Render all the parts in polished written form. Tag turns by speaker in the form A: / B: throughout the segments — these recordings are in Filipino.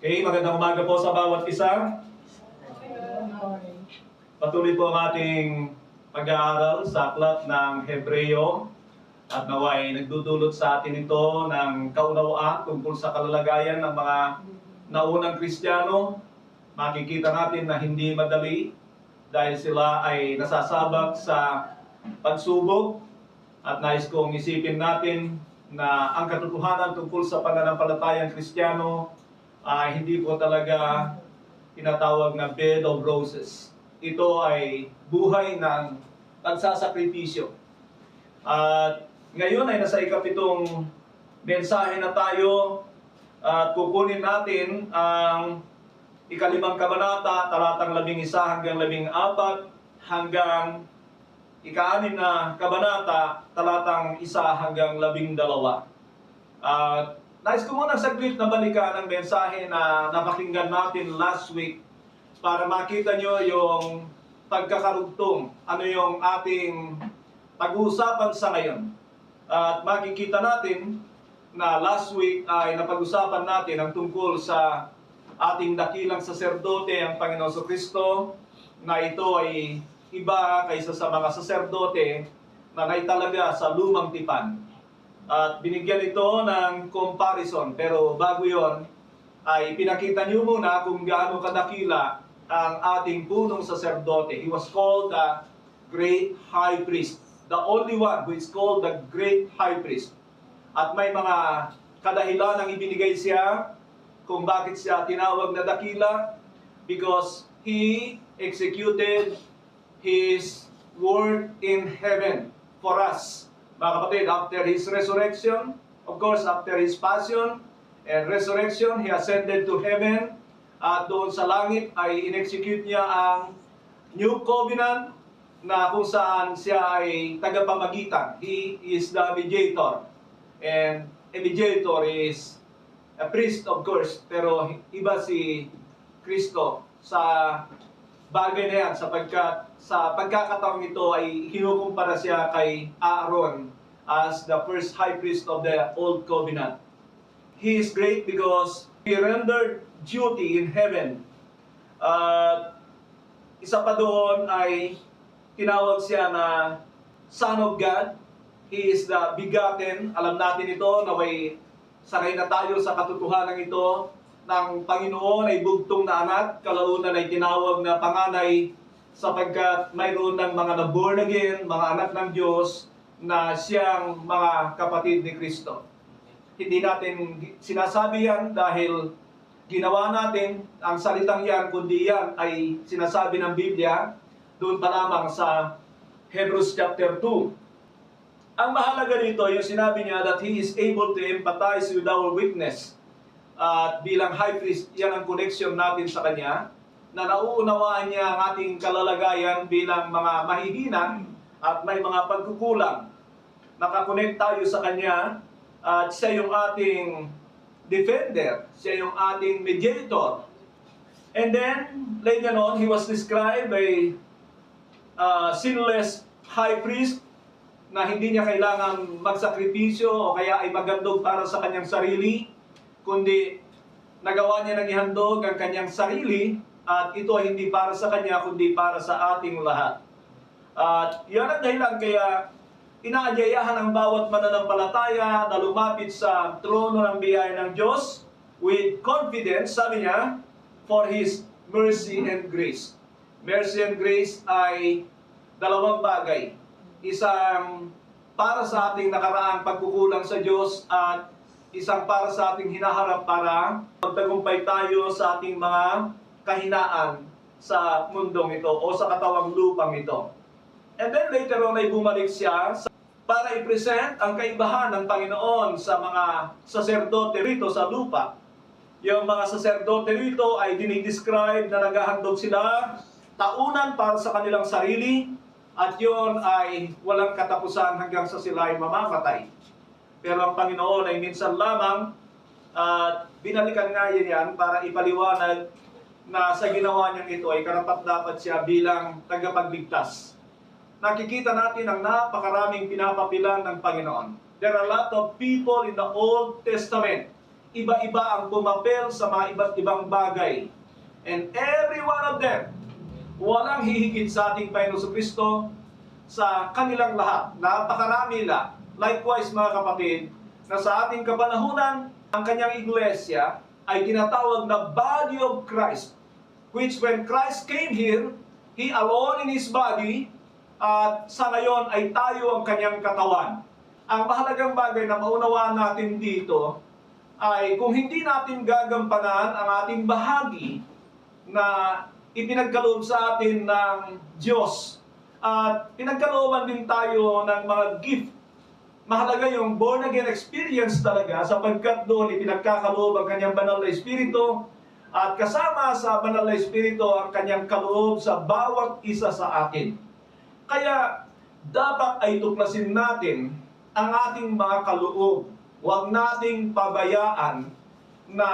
A: Okay, magandang umaga po sa bawat isa. Patuloy po ang ating pag-aaral sa aklat ng Hebreo at naway nagdudulot sa atin ito ng kaunawaan tungkol sa kalalagayan ng mga naunang Kristiyano. Makikita natin na hindi madali dahil sila ay nasasabak sa pagsubok at nais kong isipin natin na ang katotohanan tungkol sa pananampalatayang Kristiyano ay hindi po talaga tinatawag na bed of roses. Ito ay buhay ng pagsasakripisyo. At ngayon ay nasa ikapitong mensahe na tayo at kukunin natin ang ikalimang kabanata, talatang 11 hanggang 14 hanggang ika-6 na kabanata, talatang 1 hanggang 12. Nais ko muna saglit na balikan ang mensahe na napakinggan natin last week para makita nyo yung pagkakarugtong, ano yung ating pag-uusapan sa ngayon. At makikita natin na last week ay napag-usapan natin ang tungkol sa ating dakilang saserdote, ang Panginoon Jesucristo, na ito ay iba kaysa sa mga saserdote na naitalaga sa lumang tipan. At binigyan ito ng comparison. Pero bago yon ay pinakita niyo muna kung gaano kadakila ang ating punong saserdote. He was called the Great High Priest. The only one who is called the Great High Priest. At may mga kadahilan ang ibinigay siya kung bakit siya tinawag na dakila. Because he executed his work in heaven for us. Mga kapatid, after his resurrection, of course, after his passion and resurrection, he ascended to heaven. At doon sa langit ay in-execute niya ang new covenant na kung saan siya ay tagapamagitan. He is the mediator. And a mediator is a priest, of course, pero iba si Kristo sa bagay na yan, sapagkat sa pagkakataong ito ay kinukumpara siya kay Aaron as the first high priest of the Old Covenant. He is great because he rendered duty in heaven. Isa pa doon ay tinawag siya na Son of God. He is the begotten. Alam natin ito, naway sanay na tayo sa katotohanan ito ng Panginoon ay bugtong na anak, kalaunan ay tinawag na panganay sapagkat mayroon ng mga na-born again, mga anak ng Diyos na siyang mga kapatid ni Kristo. Hindi natin sinasabi yan dahil ginawa natin ang salitang yan, kundi yan ay sinasabi ng Biblia doon pa lamang sa Hebrews chapter 2. Ang mahalaga dito, yung sinabi niya that He is able to empathize with our weakness. At bilang high priest, yan ang connection natin sa Kanya, na nauunawaan niya ang ating kalalagayan bilang mga mahihina at may mga pagkukulang. Nakakonect tayo sa Kanya at siya yung ating defender, siya yung ating mediator. And then, later on, He was described by sinless high priest na hindi niya kailangan magsakripisyo o kaya ay magandog para sa kanyang sarili, kundi nagawa niya ng ihandog ang kanyang sarili at ito ay hindi para sa kanya kundi para sa ating lahat. At yan ang dahilan kaya inaadyayahan ang bawat mananampalataya na lumapit sa trono ng biyaya ng Diyos with confidence, sabi niya, for His mercy and grace. Mercy and grace ay dalawang bagay. Isang para sa ating nakaraang pagkukulang sa Diyos at isang para sa ating hinaharap para magtagumpay tayo sa ating mga kahinaan sa mundong ito o sa katawang lupang ito. And then later on ay bumalik siya para i-present ang kaibahan ng Panginoon sa mga saserdote rito sa lupa. Yung mga saserdote rito ay dinidescribe na naghahandog sila taunan para sa kanilang sarili at yon ay walang katapusan hanggang sa sila ay mamamatay. Pero ang Panginoon ay minsan lamang at binalikan nga yan para ipaliwanag na sa ginawa niyang ito ay karapat-dapat siya bilang tagapagligtas. Nakikita natin ang napakaraming pinapapilan ng Panginoon. There are a lot of people in the Old Testament. iba-iba ang pumapel sa mga iba't ibang bagay. And every one of them, walang hihigit sa ating Panginoon Kristo sa kanilang lahat. Napakarami na. Likewise mga kapatid, na sa ating kapanahunan, ang kanyang iglesia ay tinatawag na Body of Christ, which when Christ came here, He alone in His body, at sa ngayon ay tayo ang kanyang katawan. Ang mahalagang bagay na maunawaan natin dito ay kung hindi natin gagampanan ang ating bahagi na ipinagkaloob sa atin ng Diyos, at pinagkalooban din tayo ng mga gift. Mahalaga yung born again experience talaga, sapagkat doon ipinagkakaloob ang kanyang banal na Espiritu, at kasama sa banal na Espiritu ang kanyang kaloob sa bawat isa sa atin. Kaya dapat ay tuklasin natin ang ating mga kaloob. Huwag nating pabayaan na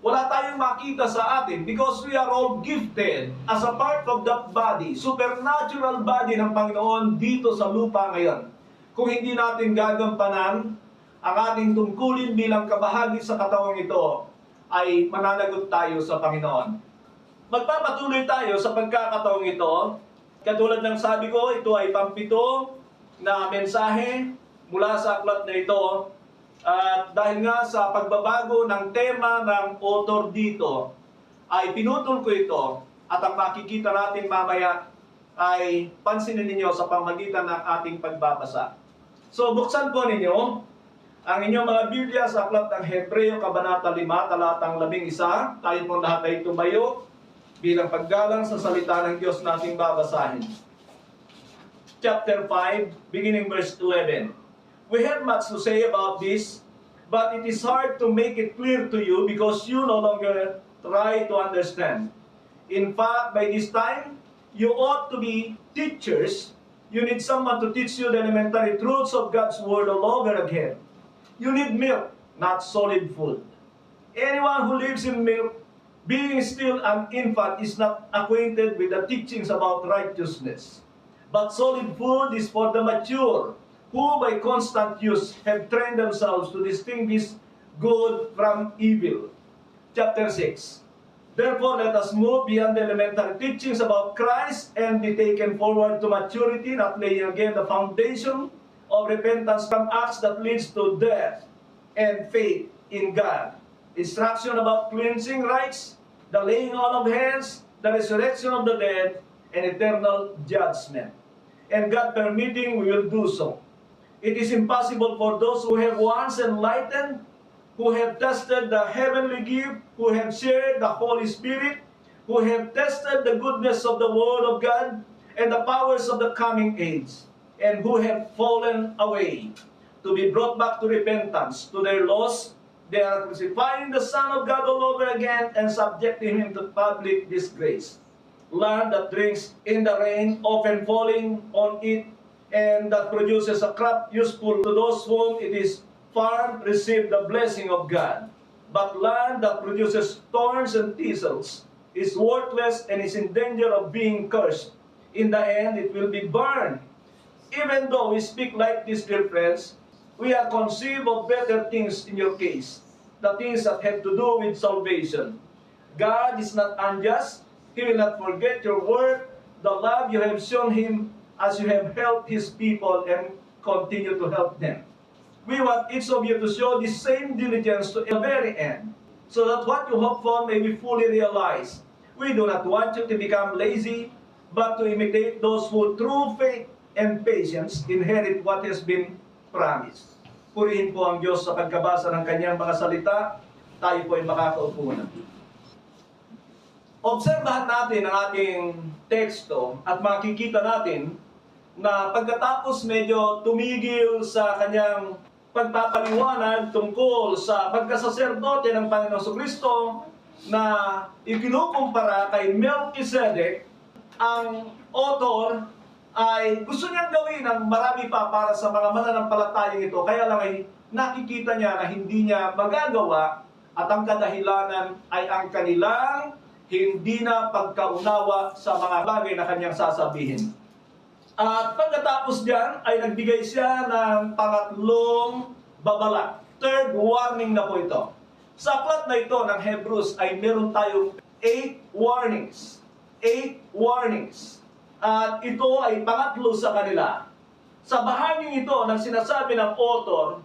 A: wala tayong makita sa atin, because we are all gifted as a part of that body, supernatural body ng Panginoon dito sa lupa ngayon. Kung hindi natin gagampanan ang ating tungkulin bilang kabahagi sa katawang ito, ay mananagot tayo sa Panginoon. Magpapatuloy tayo sa pagkakataong ito. Katulad ng sabi ko, ito ay pampito na mensahe mula sa aklat na ito. At dahil nga sa pagbabago ng tema ng author dito, ay pinutol ko ito, at ang makikita natin mamaya ay pansinin ninyo sa pamamagitan ng ating pagbabasa. So buksan po ninyo ang inyong mga Biblia sa aklat ng Hebreo, Kabanata 5, talatang 11. Tayo po lahat ay tumayo bilang paggalang sa salita ng Diyos nating babasahin. Chapter 5, beginning verse 11. We have much to say about this, but it is hard to make it clear to you because you no longer try to understand. In fact, by this time, you ought to be teachers. You need someone to teach you the elementary truths of God's Word all over again. You need milk, not solid food. Anyone who lives in milk, being still an infant, is not acquainted with the teachings about righteousness. But solid food is for the mature, who by constant use have trained themselves to distinguish good from evil. Chapter 6. Therefore, let us move beyond the elementary teachings about Christ and be taken forward to maturity, not laying again the foundation of repentance from acts that leads to death and faith in God. Instruction about cleansing rites, the laying on of hands, the resurrection of the dead, and eternal judgment. And God permitting, we will do so. It is impossible for those who have once enlightened, who have tested the heavenly gift, who have shared the Holy Spirit, who have tested the goodness of the Word of God and the powers of the coming age, and who have fallen away, to be brought back to repentance. To their loss, they are crucifying the Son of God all over again and subjecting Him to public disgrace. Land that drinks in the rain, often falling on it, and that produces a crop useful to those whom it is farmed, receive the blessing of God. But land that produces thorns and thistles is worthless and is in danger of being cursed. In the end, it will be burned. Even though we speak like this, dear friends, we are conceived of better things in your case, the things that have to do with salvation. God is not unjust. He will not forget your work, the love you have shown Him as you have helped His people and continue to help them. We want each of you to show the same diligence to the very end, so that what you hope for may be fully realized. We do not want you to become lazy, but to imitate those who through faith and patience inherit what has been promised. Purihin po ang Diyos sa pagkabasa ng kanyang mga salita. Tayo po ay makakaupo na. Obserbahan natin ang ating teksto at makikita natin na pagkatapos medyo tumigil sa kanyang pagpapaliwanag tungkol sa pagkasaserdote ng Panginoong Kristo na ikinukumpara kay Melchizedek, ang author ay gusto niyang gawin ang marami pa para sa mga mananampalatayang ito. Kaya lang ay nakikita niya na hindi niya magagawa, at ang kadahilanan ay ang kanilang hindi na pagkaunawa sa mga bagay na kanyang sasabihin. At pagkatapos diyan ay nagbigay siya ng pangatlong babala. Third warning na po ito. Sa aklat na ito ng Hebrews ay meron tayong 8 warnings. 8 warnings. At ito ay pangatlo sa kanila. Sa bahaging ito ng sinasabi ng author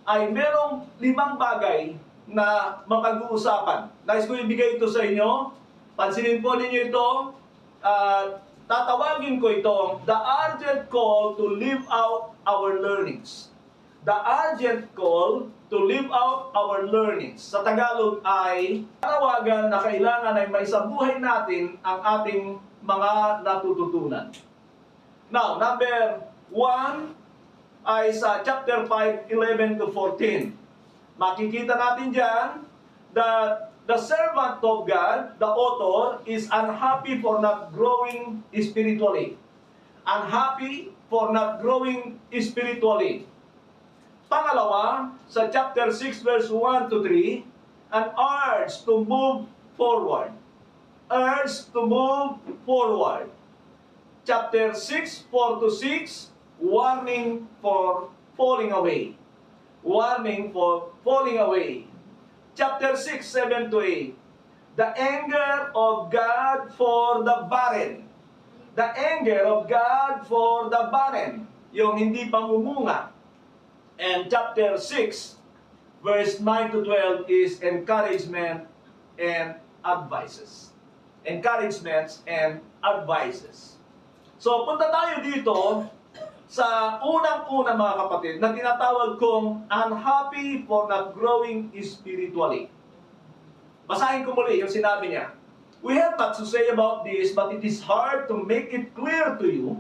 A: ay merong 5 bagay na mapag-uusapan. Nais ko ibigay ito sa inyo. Pansinin po ninyo ito. Tatawagin ko itong the urgent call to live out our learnings. The urgent call to live out our learnings. Sa Tagalog ay panawagan na kailangan ay maisabuhay natin ang ating mga natututunan. Now, number 1 ay sa chapter 5, 11 to 14. Makikita natin dyan that the servant of God, the author, is unhappy for not growing spiritually. Unhappy for not growing spiritually. Pangalawa, sa chapter 6, verse 1 to 3, an urge to move forward. Urge to move forward. Chapter 6, 4 to 6, warning for falling away. Warning for falling away. Chapter 6, 7 to 8. The anger of God for the barren. The anger of God for the barren. Yung hindi pamumunga. And chapter 6, verse 9 to 12 is encouragement and advices. Encouragements and advices. So, punta tayo dito sa unang-una mga kapatid na tinatawag kong unhappy for not growing spiritually. Basahin ko muli yung sinabi niya. We have much to say about this, but it is hard to make it clear to you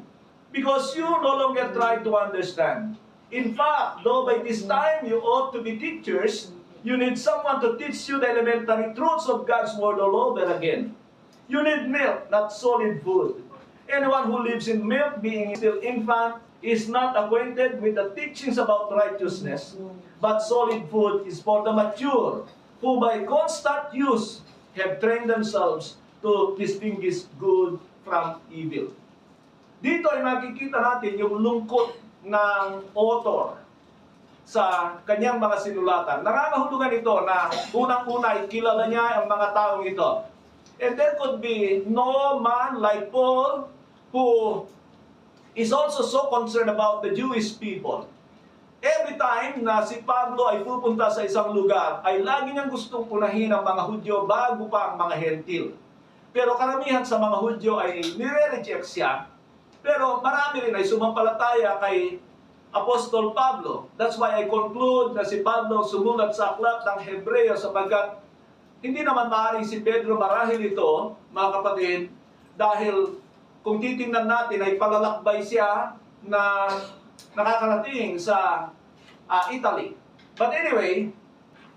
A: because you no longer try to understand. In fact, though by this time you ought to be teachers, you need someone to teach you the elementary truths of God's Word all over again. You need milk, not solid food. Anyone who lives in milk, being still infant, is not acquainted with the teachings about righteousness, but solid food is for the mature, who by constant use have trained themselves to distinguish good from evil. Dito ay makikita natin yung lungkot ng author sa kanyang mga sinulatan. Nangangahulugan ito na unang-una ay kilala niya ang mga taong ito. And there could be no man like Paul who is also so concerned about the Jewish people. Every time na si Pablo ay pupunta sa isang lugar, ay lagi niyang gustong unahin ang mga Hudyo bago pa ang mga Hentil. Pero karamihan sa mga Hudyo ay nire-reject siya. Pero marami rin ay sumampalataya kay Apostol Pablo. That's why I conclude na si Pablo sumulat sa aklat ng Hebreo sapagkat hindi naman maaaring si Pedro marahil ito, mga kapatid, dahil kung titingnan natin ay palalakbay siya na nakakarating sa Italy. But anyway,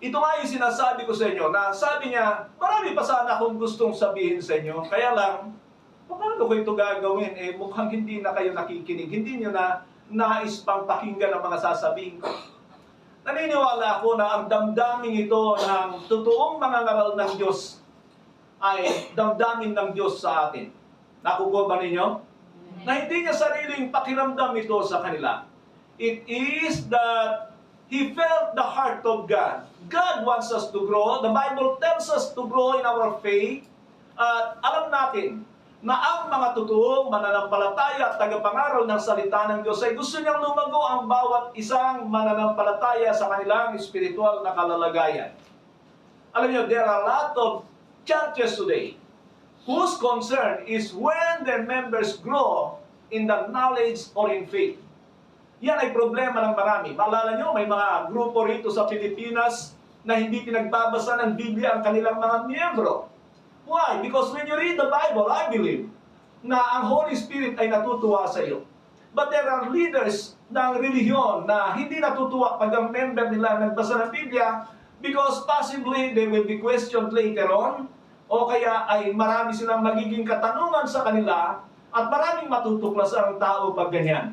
A: ito nga yung sinasabi ko sa inyo na sabi niya, marami pa sana akong gustong sabihin sa inyo. Kaya lang, paano ko ito gagawin? Mukhang hindi na kayo nakikinig. Hindi nyo na nais pang pakinggan ang mga sasabihin ko. Naniniwala ako na ang damdaming ito ng totoong mga ngaral ng Diyos ay damdamin ng Diyos sa atin. Nakukuha ba ninyo? Na hindi niya sariling pakiramdam ito sa kanila. It is that he felt the heart of God. God wants us to grow. The Bible tells us to grow in our faith. At alam natin na ang mga totoong mananampalataya at tagapangaral ng salita ng Diyos ay gusto niyang lumago ang bawat isang mananampalataya sa kanilang espiritual na kalalagayan. Alam niyo, there are a lot of churches today whose concern is when their members grow in the knowledge or in faith. Yan ay problema ng marami. Maalala nyo, may mga grupo rito sa Pilipinas na hindi pinagbabasa ng Biblia ang kanilang mga miyembro. Why? Because when you read the Bible, I believe na ang Holy Spirit ay natutuwa sa iyo. But there are leaders ng relihiyon na hindi natutuwa pag ang member nila nagbasa ng Biblia because possibly they will be questioned later on o kaya ay marami silang magiging katanungan sa kanila at maraming matutuklasan ang tao pag ganyan.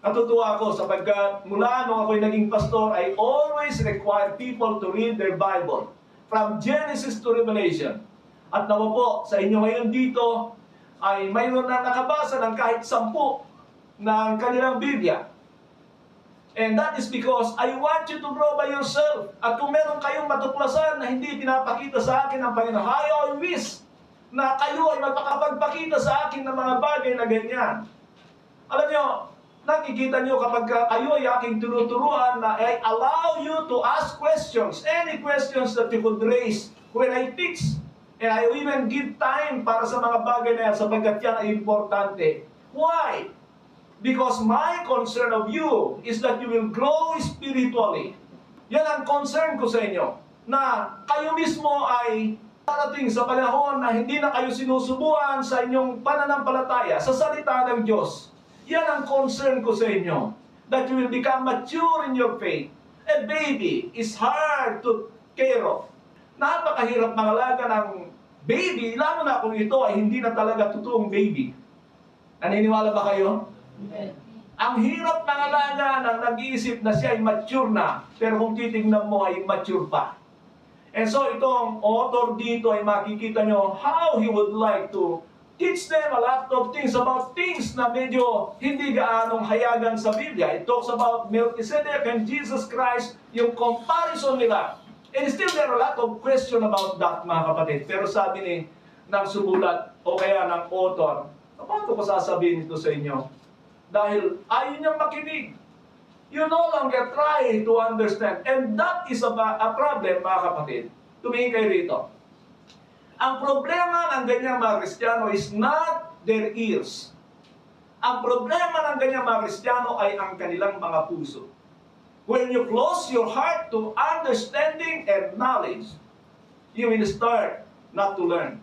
A: Natutuwa ako sapagkat mula nung ako'y naging pastor, I always require people to read their Bible from Genesis to Revelation. At nawa po, sa inyo ngayon dito ay mayroon na nakabasa ng kahit 10 ng kanilang Biblia. And that is because I want you to grow by yourself. At kung meron kayong matuklasan na hindi pinapakita sa akin ng Panginoon, I wish na kayo ay magpakapagpakita sa akin ng mga bagay na ganyan. Alam nyo, nakikita nyo kapag kayo ay aking tinuturuan na I allow you to ask questions, any questions that you could raise when I teach. And I even give time para sa mga bagay na yan sapagkat yan ay importante. Why? Because my concern of you is that you will grow spiritually. Yan ang concern ko sa inyo. Na kayo mismo ay darating sa panahon na hindi na kayo sinusubuan sa inyong pananampalataya, sa salita ng Diyos. Yan ang concern ko sa inyo. That you will become mature in your faith. A baby is hard to care of. Napakahirap mangalaga ng baby, lalo na kung ito ay hindi na talaga totoong baby. Naniniwala ba kayo? Ang hirap ng alaga na nag-iisip na siya ay mature na, pero kung titignan mo ay mature pa. And so itong author dito ay makikita nyo how he would like to teach them a lot of things about things na medyo hindi gaanong hayagan sa Biblia. It talks about Melchizedek and Jesus Christ, yung comparison nila. And still there are a lot of question about that, mga kapatid. Pero sabi ni ng sumulat o kaya ng author, paano ko sasabihin ito sa inyo? Dahil ayaw niyang makinig. You no longer try to understand. And that is a problem, mga kapatid. Tumingin kayo rito. Ang problema ng ganyang mga Kristiyano is not their ears. Ang problema ng ganyang mga Kristiyano ay ang kanilang mga puso. When you close your heart to understanding and knowledge, you will start not to learn.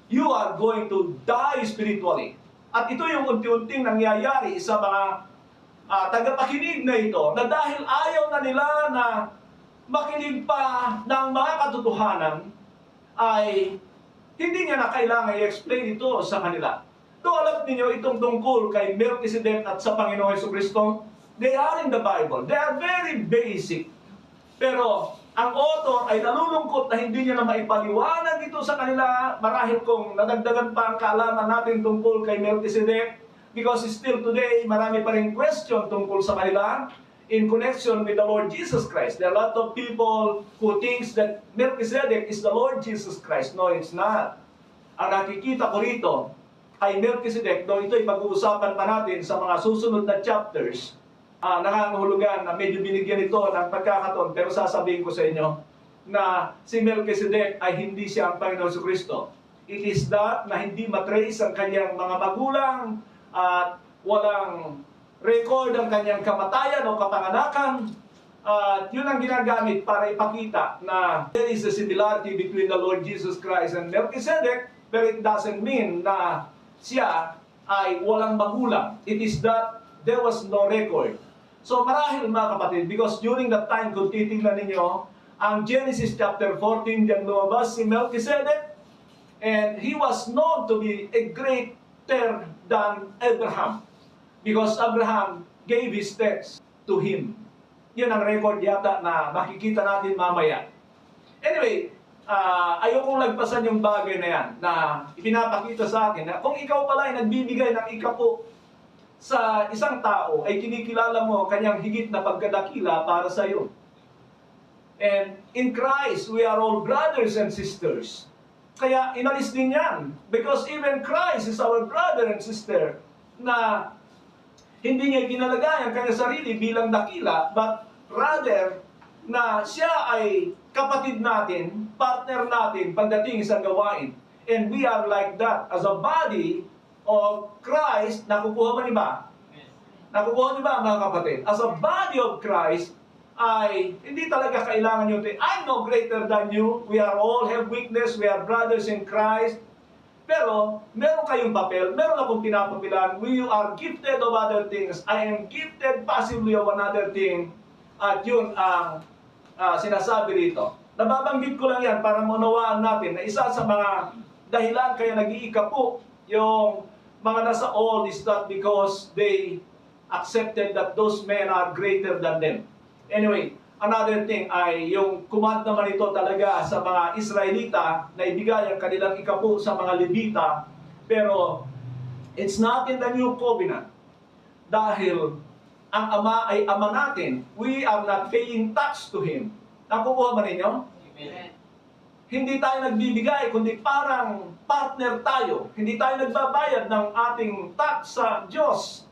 A: You are going to die spiritually. At ito yung unti-unting nangyayari sa mga tagapakinig na ito, na dahil ayaw na nila na makinig pa ng mga katotohanan, ay hindi niya na kailangan i-explain ito sa kanila. Ito, alam niyo itong tungkol kay Melchizedek at sa Panginoong Jesucristo, they are in the Bible. They are very basic. Pero ang author ay nalulungkot na hindi niya na maipaliwanag ito sa kanila marahil kung nadagdagan pa ang kaalaman natin tungkol kay Melchizedek, because still today marami pa rin question tungkol sa kanila in connection with the Lord Jesus Christ. There are a lot of people who thinks that Melchizedek is the Lord Jesus Christ. No, it's not. Ang nakikita ko rito ay Melchizedek, though ito'y pag-uusapan pa natin sa mga susunod na chapters, nangangahulugan na medyo binigyan ito ng pagkakataon, pero sasabihin ko sa inyo na si Melchizedek ay hindi siya ang Panginoon Jesucristo. It is that na hindi matrace ang kanyang mga magulang at walang record ang kanyang kamatayan o kapanganakan. At yun ang ginagamit para ipakita na there is a similarity between the Lord Jesus Christ and Melchizedek, but it doesn't mean na siya ay walang magulang. It is that there was no record. So marahil mga kapatid, because during that time, kung titignan ninyo, ang Genesis chapter 14, diyan lumabas si Melchizedek, and he was known to be a greater than Abraham, because Abraham gave his thanks to him. Yun ang record yata na makikita natin mamaya. Anyway, ayokong lagpasan yung bagay na yan, na ipinapakita sa akin, na kung ikaw pala ay nagbibigay ng ikapo sa isang tao, ay kinikilala mo kanyang higit na pagkadakila para sa iyo. And in Christ, we are all brothers and sisters. Kaya inalis din yan. Because even Christ is our brother and sister, na hindi niya ginalagay ang kanyang sarili bilang dakila, but rather na siya ay kapatid natin, partner natin pagdating sa gawain. And we are like that as a body of Christ. Nakukuha ba niba? Nakukuha niba, mga kapatid? As a body of Christ, ay hindi talaga kailangan nyo ito. I'm no greater than you. We are all have weakness. We are brothers in Christ. Pero, meron kayong papel. Meron akong pinapapilan. We are gifted of other things. I am gifted passively of another thing. At yun ang sinasabi rito. Nababanggit ko lang yan para maunawaan natin na isa sa mga dahilan kaya nag-iikapo yung mga nasa all is that because they accepted that those men are greater than them. Anyway, another thing ay yung command naman ito talaga sa mga Israelita na ibigay ang kanilang ikapo sa mga Levita, pero it's not in the New Covenant. Dahil ang Ama ay Ama natin. We are not paying tax to Him. Nakukuha ba ninyo?
B: Amen.
A: Hindi tayo nagbibigay, kundi parang partner tayo. Hindi tayo nagbabayad ng ating tax sa Diyos.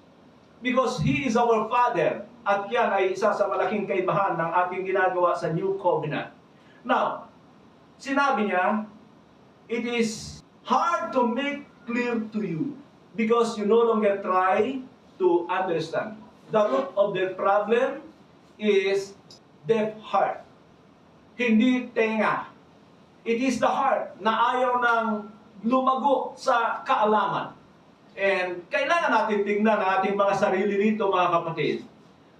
A: Because He is our Father. At yan ay isa sa malaking kaibahan ng ating ginagawa sa New Covenant. Now, sinabi niya, it is hard to make clear to you because you no longer try to understand. The root of their problem is deaf heart. Hindi tenga. It is the heart na ayaw ng lumago sa kaalaman. And kailangan natin tingnan ang ating mga sarili dito, mga kapatid.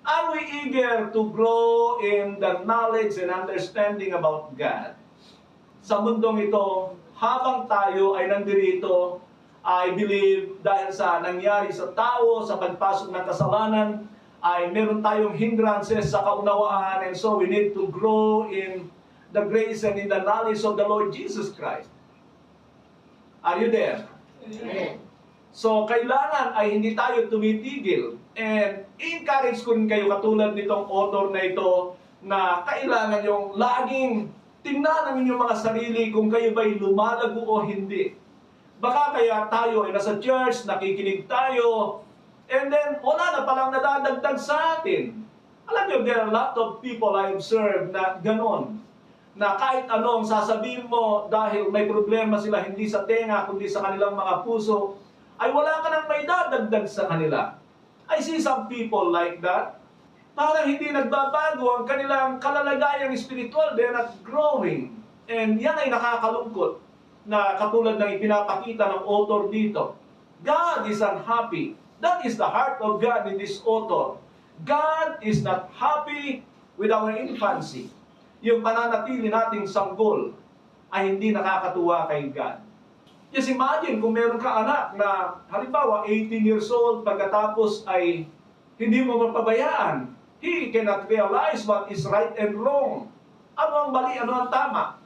A: Are we eager to grow in the knowledge and understanding about God? Sa mundong ito, habang tayo ay nandirito, I believe dahil sa nangyari sa tao, sa pagpasok ng kasalanan, ay meron tayong hindrances sa kaunawaan, and so we need to grow in the grace and in the knowledge of the Lord Jesus Christ. Are you there?
B: Amen.
A: So, kailangan ay hindi tayo tumitigil. And encourage ko rin kayo katulad nitong author na ito na kailangan yung laging tingnan ang inyong mga sarili kung kayo ba'y lumalago o hindi. Baka kaya tayo ay nasa church, nakikinig tayo, and then wala na palang nadadagdag sa atin. Alam niyo, there are a lot of people I observe na ganon. Na kahit anong sasabihin mo dahil may problema sila hindi sa tenga kundi sa kanilang mga puso, ay wala ka nang may dadagdag sa kanila. I see some people like that. Parang hindi nagbabago ang kanilang kalalagayang spiritual, they're not growing. And yan ay nakakalungkot na katulad ng ipinapakita ng author dito. God is unhappy. That is the heart of God in this author. God is not happy with our infancy. Yung pananatili nating sanggol ay hindi nakakatuwa kay God. Just imagine kung meron ka anak na halimbawa 18 years old pagkatapos ay hindi mo mapabayaan. He cannot realize what is right and wrong. Ano ang mali, ano ang tama.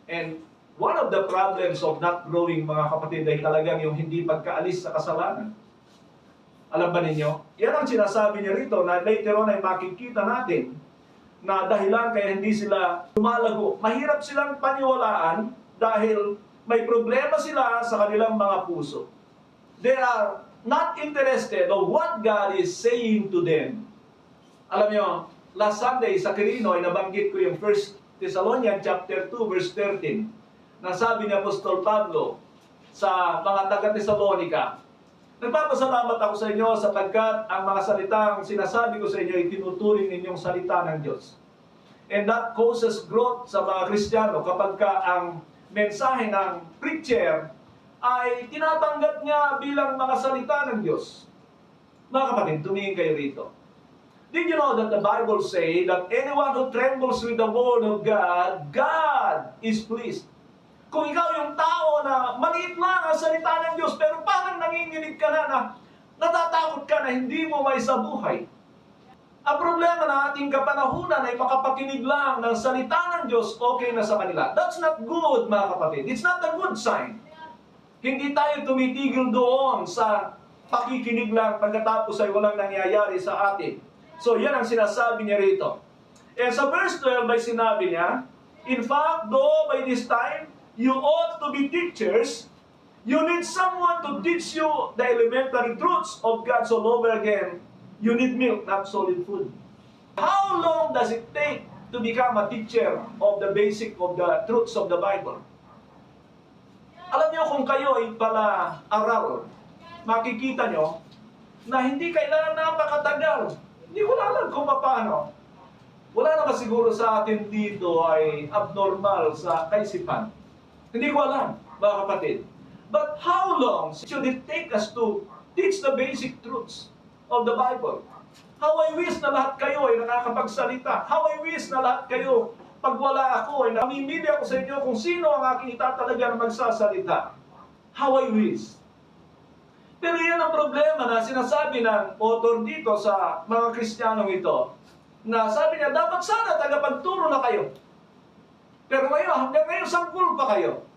A: And one of the problems of not growing, mga kapatid, ay talagang yung hindi pagkaalis sa kasalanan. Alam ba ninyo? Yan ang sinasabi niya rito na later on ay makikita natin na dahilan kaya hindi sila lumalago. Mahirap silang paniwalaan dahil may problema sila sa kanilang mga puso. They are not interested of what God is saying to them. Alam nyo, last Sunday sa Quirino ay nabanggit ko yung 1 Thessalonians chapter 2 verse 13 na sabi ni Apostol Pablo sa mga taga-Thessalonica, nagpapasalamat ako sa inyo sapagkat ang mga salitang sinasabi ko sa inyo ay tinuturing ninyong salita ng Diyos. And that causes growth sa mga Kristiyano kapag ka ang mensahe ng preacher ay tinatanggap niya bilang mga salita ng Diyos. Mga kapatid, tumingin kayo rito. Did you know that the Bible say that anyone who trembles with the word of God, God is pleased? Kung ikaw yung tao na maliit lang ang salita ng Diyos, pero parang nanginginig ka na natatakot ka na hindi mo may sabuhay. Ang problema na ating kapanahunan ay makapakinig lang ng salita ng Diyos, okay na sa kanila. That's not good, mga kapatid. It's not a good sign. Hindi tayo tumitigil doon sa pakikinig lang pagkatapos ay walang nangyayari sa atin. So, yan ang sinasabi niya rito. And sa verse 12 ay sinabi niya, in fact, though by this time, you ought to be teachers, you need someone to teach you the elementary truths of God all over again. You need milk, not solid food. How long does it take to become a teacher of the basic of the truths of the Bible? Alam niyo kung kayo ay pala aral, makikita niyo na hindi kailangan napakatagal. Hindi ko alam kung paano. Wala naman siguro sa atin dito ay abnormal sa kaisipan. Hindi ko alam, mga kapatid. But how long should it take us to teach the basic truths of the Bible? How I wish na lahat kayo ay nakakapagsalita. How I wish na lahat kayo, pag wala ako, ay namimili ako sa inyo kung sino ang aking itatalaga na magsasalita. How I wish. Pero yan ang problema na sinasabi ng author dito sa mga Kristiyanong ito. Na sabi niya, dapat sana tagapagturo na kayo. Pero ngayon, hanggang ngayon, sanggol pa kayo.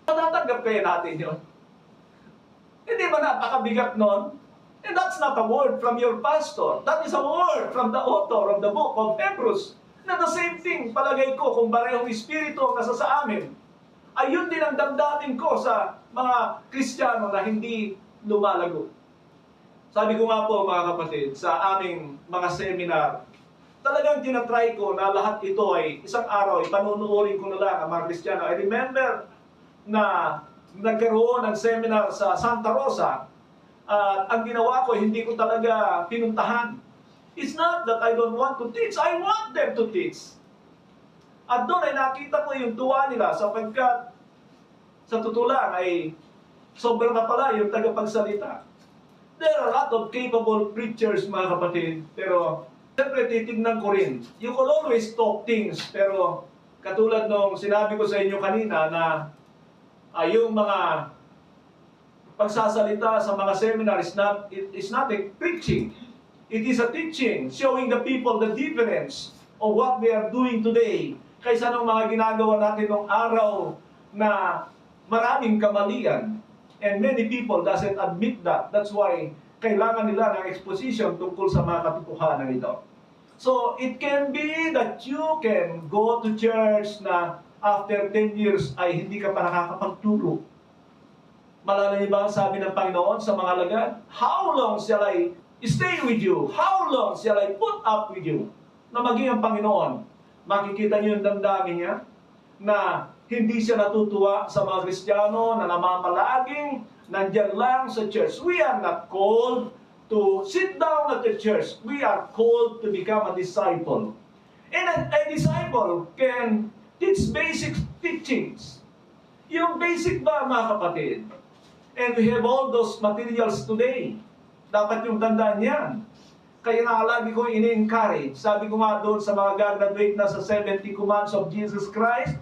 A: Matatanggap kayo natin yun. Hindi ba napakabigat nun? And that's not a word from your pastor. That is a word from the author of the book of Hebrews. Na the same thing, palagay ko, kung parehong espiritu ang nasa sa amin, ayun din ang damdamin ko sa mga Kristiyano na hindi lumalago. Sabi ko nga po mga kapatid, sa aming mga seminar, talagang tinatry ko na lahat ito ay isang araw, ipanunuorin ko na lang ang mga Kristiyano. I remember na nagkaroon ng seminar sa Santa Rosa, at ang ginawa ko, hindi ko talaga pinuntahan. It's not that I don't want to teach. I want them to teach. At doon ay nakita ko yung tuwa nila sapagkat sa totoo lang ay sobrang na pala yung tagapagsalita. There are a lot of capable preachers, mga kapatid, pero siyempre titignan ko rin. You can always talk things, pero katulad nung sinabi ko sa inyo kanina na yung mga pagsasalita sa mga seminar is not a preaching. It is a teaching, showing the people the difference of what we are doing today kaysa nung mga ginagawa natin nung araw na maraming kamalian. And many people doesn't admit that. That's why kailangan nila ng exposition tungkol sa mga katotohanan ito. So, it can be that you can go to church na after 10 years ay hindi ka pa nakakapagturo. Malala niyo ba ang sabi ng Panginoon sa mga alagad? How long shall I stay with you? How long shall I put up with you? Na maging ang Panginoon. Makikita niyo yung damdamin niya na hindi siya natutuwa sa mga Kristiyano na namamalaging nandyan lang sa church. We are not called to sit down at the church. We are called to become a disciple. And a disciple can teach basic teachings. Yung basic ba, mga kapatid? And we have all those materials today. Dapat yung tandaan yan. Kaya nga lagi ko ini-encourage. Sabi ko nga doon sa mga graduate na sa 70 Commands of Jesus Christ,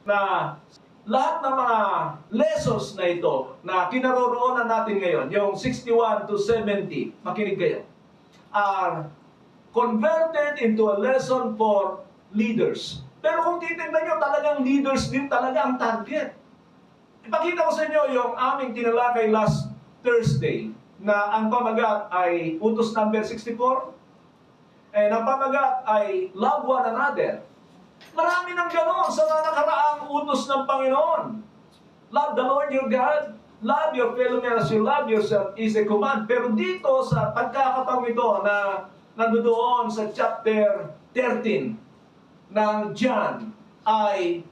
A: na lahat ng mga lessons na ito na kinaroroonan natin ngayon, yung 61 to 70, makinig kayo, are converted into a lesson for leaders. Pero kung titignan nyo, talagang leaders din talaga ang target. Ipakita ko sa inyo yung aming tinalakay last Thursday na ang pamagat ay utos number 64 and ang pamagat ay love one another. Marami nang gano'n sa nakaraang utos ng Panginoon. Love the Lord your God, love your fellow man as you love yourself is a command. Pero dito sa pagkakataong ito na nandoon sa chapter 13 ng John ay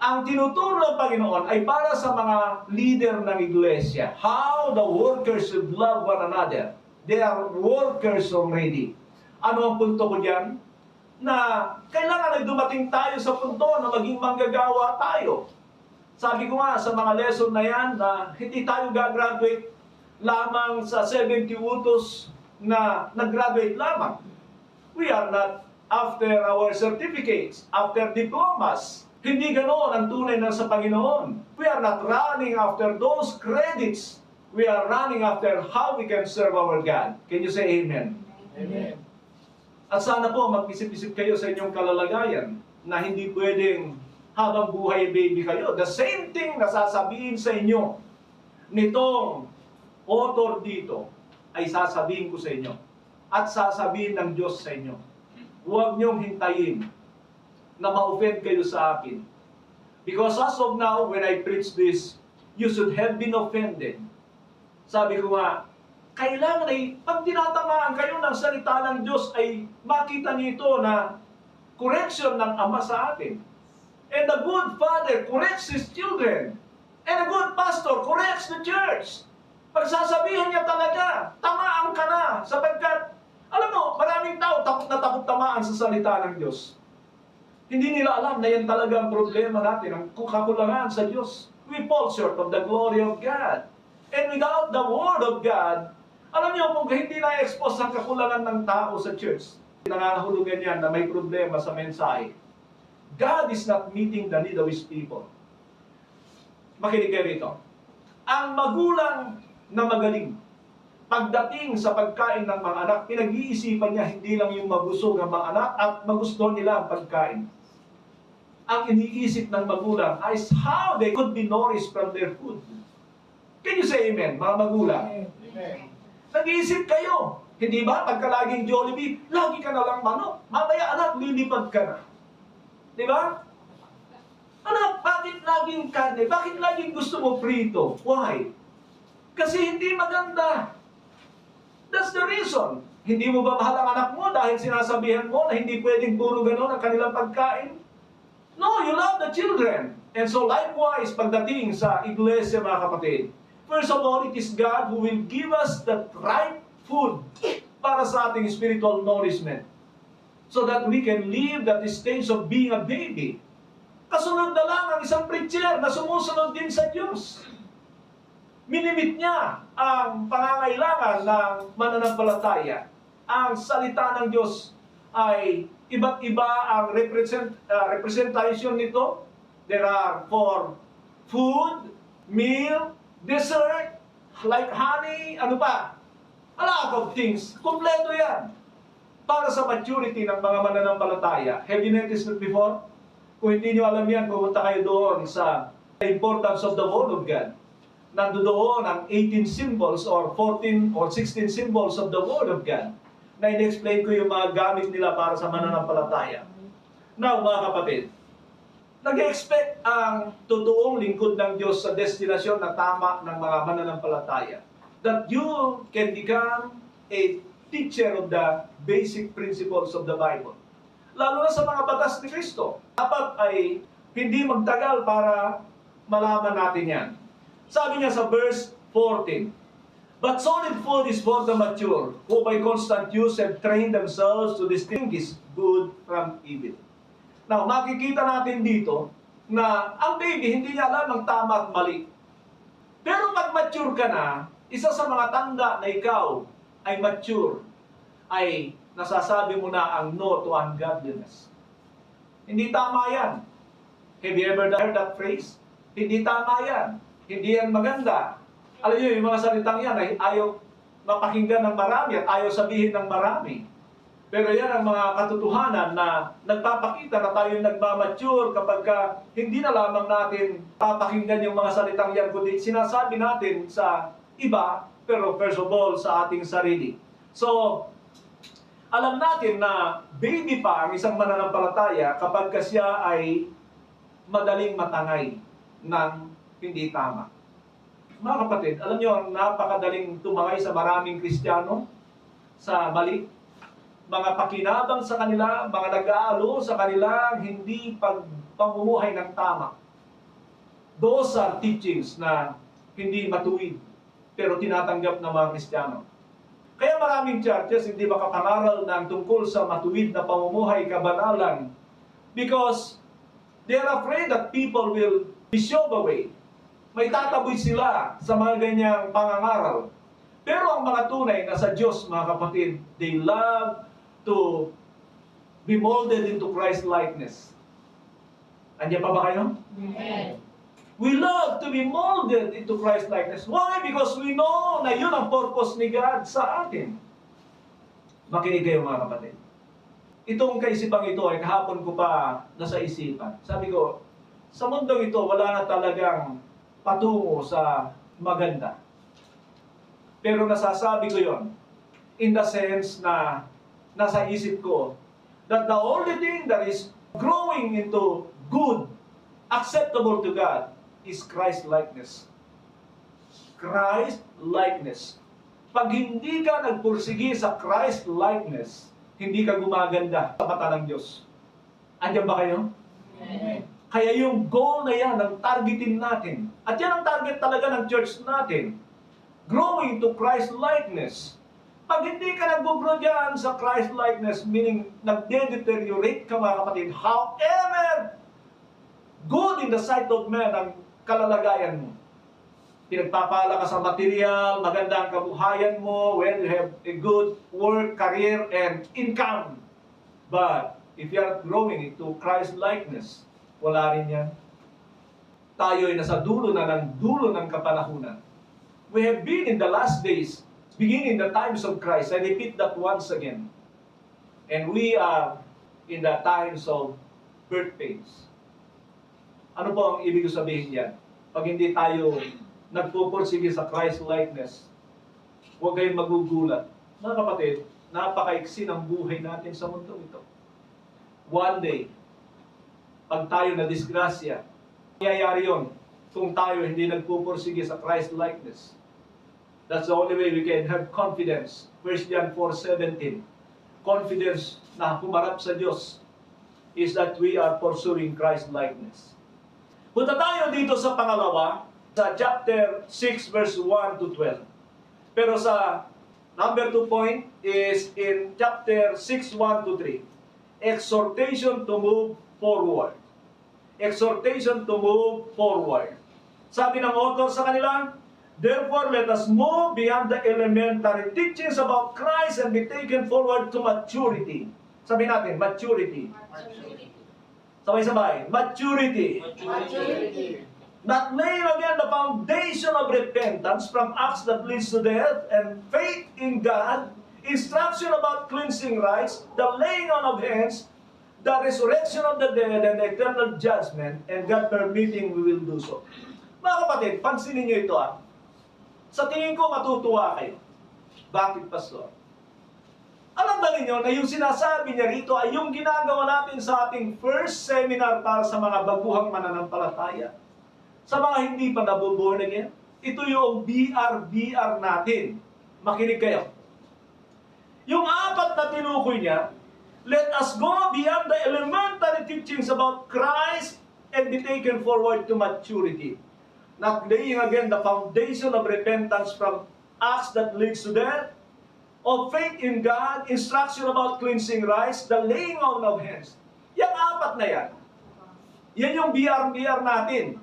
A: ang tinuturo ng Panginoon ay para sa mga leader ng iglesia. How the workers should love one another. They are workers already. Ano ang punto ko diyan? Na kailangan ay dumating tayo sa punto na maging manggagawa tayo. Sabi ko nga sa mga lesson na yan na hindi tayo gagraduate lamang sa 70 utos na nag-graduate lamang. We are not after our certificates, after diplomas. Hindi ganoon ang tunay na sa Panginoon. We are not running after those credits. We are running after how we can serve our God. Can you say amen?
B: Amen.
A: At sana po mag-isip-isip kayo sa inyong kalalagayan na hindi pwedeng habang buhay baby kayo. The same thing na sasabihin sa inyo nitong author dito ay sasabihin ko sa inyo at sasabihin ng Diyos sa inyo. Huwag niyong hintayin na ma-offend kayo sa akin. Because as of now, when I preach this, you should have been offended. Sabi ko nga, kailangan ay, pag tinatamaan kayo ng salita ng Diyos, ay makita niyo ito na correction ng Ama sa atin. And a good father corrects his children. And a good pastor corrects the church. Pagsasabihan niya talaga, tamaan ka na, sapagkat, alam mo, maraming tao takot na takot tamaan sa salita ng Diyos. Hindi nila alam na yan talaga ang problema natin, ang kakulangan sa Diyos. We fall short of the glory of God. And without the Word of God, alam niyo, kung hindi na-expose ang kakulangan ng tao sa church, nangangahulugan yan na may problema sa mensahe. God is not meeting the need of His people. Makinig kayo rito. Ang magulang na magaling, pagdating sa pagkain ng mga anak, pinag-iisipan niya hindi lang yung mabusog ng mga anak at magustuhan nila ang pagkain. Ang iniisip ng magulang is how they could be nourished from their food. Can you say amen, mga magulang?
B: Amen.
A: Nag-iisip kayo. Hindi ba? Pagka laging Jollibee, lagi ka na lang manok. Mamaya anak, lilipad ka na. Di ba? Anak, bakit laging karne? Bakit laging gusto mo prito? Why? Kasi hindi maganda. That's the reason. Hindi mo ba mahal ang anak mo dahil sinasabihan mo na hindi pwedeng puro ganon ang kanilang pagkain? No, you love the children. And so likewise, pagdating sa iglesia, mga kapatid, first of all, it is God who will give us the right food para sa ating spiritual nourishment so that we can live that stage of being a baby. Kasunod na lang ang isang preacher na sumusunod din sa Diyos. Minimit niya ang pangangailangan ng mananampalataya. Ang salita ng Diyos ay iba't iba ang representation nito. There are for food, meal, dessert, like honey, ano pa? A lot of things. Kompleto yan. Para sa maturity ng mga mananampalataya. Have you noticed it before? Kung hindi nyo alam yan, pumunta kayo doon sa importance of the Word of God. Nandoon ang 18 symbols or 14 or 16 symbols of the Word of God na in-explain ko yung mga gamit nila para sa mananampalataya. Now, mga kapatid, nag-expect ang totoong lingkod ng Diyos sa destinasyon na tama ng mga mananampalataya. That you can become a teacher of the basic principles of the Bible. Lalo na sa mga batas ni Kristo. Dapat ay hindi magtagal para malaman natin yan. Sabi niya sa verse 14, "But solid food is for the mature, who by constant use have trained themselves to distinguish good from evil." Now, makikita natin dito na ang baby hindi niya alam ang tama at mali. Pero pag mature ka na, isa sa mga tanda na ikaw ay mature, ay nasasabi mo na ang no to ungodliness. Hindi tama yan. Have you ever heard that phrase? Hindi tama yan. Hindi yan maganda. Alam niyo, yung mga salitang yan ay ayaw mapakinggan ng marami at ayaw sabihin ng marami. Pero yan ang mga katotohanan na nagpapakita na tayo nagmamature kapag hindi na lamang natin papakinggan yung mga salitang yan, kundi sinasabi natin sa iba, pero first of all, sa ating sarili. So, alam natin na baby pa ang isang mananampalataya kapag siya ay madaling matangay ng hindi tama. Mga kapatid, alam niyo, napakadaling tumangay sa maraming Kristiyano sa mali. Mga pakinabang sa kanila, mga nag-aalo sa kanilang hindi pamumuhay ng tama. Those are teachings na hindi matuwid, pero tinatanggap ng mga Kristiyano. Kaya maraming churches hindi makapangaral ng tungkol sa matuwid na pamumuhay kabanalan because they are afraid that people will be shoved away. May tataboy sila sa mga ganyang pangangaral. Pero ang mga tunay na sa Diyos, mga kapatid, they love to be molded into Christ-likeness. Andiyan pa ba kayo?
B: Amen.
A: We love to be molded into Christ-likeness. Why? Because we know na yun ang purpose ni God sa atin. Makinig kayo, mga kapatid. Itong kaisipang ito ay kahapon ko pa nasa isipan. Sabi ko, sa mundong ito, wala na talagang patungo sa maganda. Pero nasasabi ko yon in the sense na nasa isip ko that the only thing that is growing into good, acceptable to God, is Christ-likeness. Christ-likeness. Pag hindi ka nagpursigi sa Christ-likeness, hindi ka gumaganda sa mata ng Diyos. Andiyan ba kayo?
B: Amen.
A: Kaya yung goal na yan, ang targetin natin. At yan ang target talaga ng church natin. Growing to Christ-likeness. Pag hindi ka nag-grow dyan sa Christ-likeness, meaning nag-deteriorate ka, mga kapatid, however good in the sight of man ang kalalagayan mo. Pinagpapala ka sa material, maganda ang kabuhayan mo, well, you have a good work, career, and income. But if you are growing into Christ-likeness, wala rin yan. Tayo ay nasa dulo ng kapanahunan. We have been in the last days, beginning the times of Christ. I repeat that once again. And we are in the times of birth pains. Ano po ang ibig sabihin yan? Pag hindi tayo nagpupursige sa Christ-likeness, Huwag kayong magugulat. Mga kapatid, napakaiksi ng buhay natin sa mundo ito. One day, pag tayo na disgrasya, nangyayari yun kung tayo hindi nagpupursige sa Christ-likeness. That's the only way we can have confidence. 1 John 4:17. Confidence na humarap sa Diyos is that we are pursuing Christ-likeness. Punta tayo dito sa pangalawa, sa chapter 6 verse 1 to 12. Pero sa number 2 point is in chapter 6, 1 to 3. Exhortation to move forward. Exhortation to move forward. Sabi ng author sa kanila, therefore, let us move beyond the elementary teachings about Christ and be taken forward to maturity. Sabi natin, maturity. Sabay-sabay, maturity.
B: Maturity.
A: Not laying again the foundation of repentance from acts that leads to death and faith in God, instruction about cleansing rites, the laying on of hands, the resurrection of the dead, and eternal judgment, and God permitting, we will do so. Mga kapatid, pansinin niyo ito . Sa tingin ko, matutuwa kayo. Bakit, Pastor? Alam ba ninyo na yung sinasabi niya rito ay yung ginagawa natin sa ating first seminar para sa mga baguhang mananampalataya. Sa mga hindi pa nabuborn again, ito yung BR natin. Makinig kayo. Yung apat na tinukoy niya, let us go beyond the elementary teachings about Christ and be taken forward to maturity. Not laying again the foundation of repentance from acts that leads to death, of faith in God, instruction about cleansing rites, the laying on of hands. Yang apat na yan. Yan yung BR natin.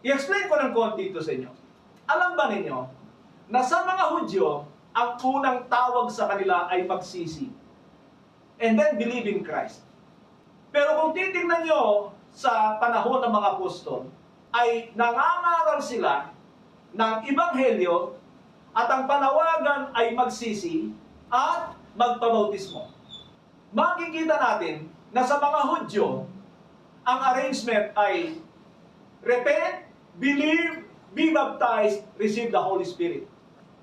A: I-explain ko ng konti ito sa inyo. Alam ba ninyo, na sa mga Hudyo, ang unang tawag sa kanila ay magsisi. And then believe in Christ. Pero kung titingnan nyo sa panahon ng mga apostol, ay nangangaral sila ng Ebanghelyo at ang panawagan ay magsisi at magpabautismo. Makikita natin na sa mga Hudyo, ang arrangement ay repent, believe, be baptized, receive the Holy Spirit.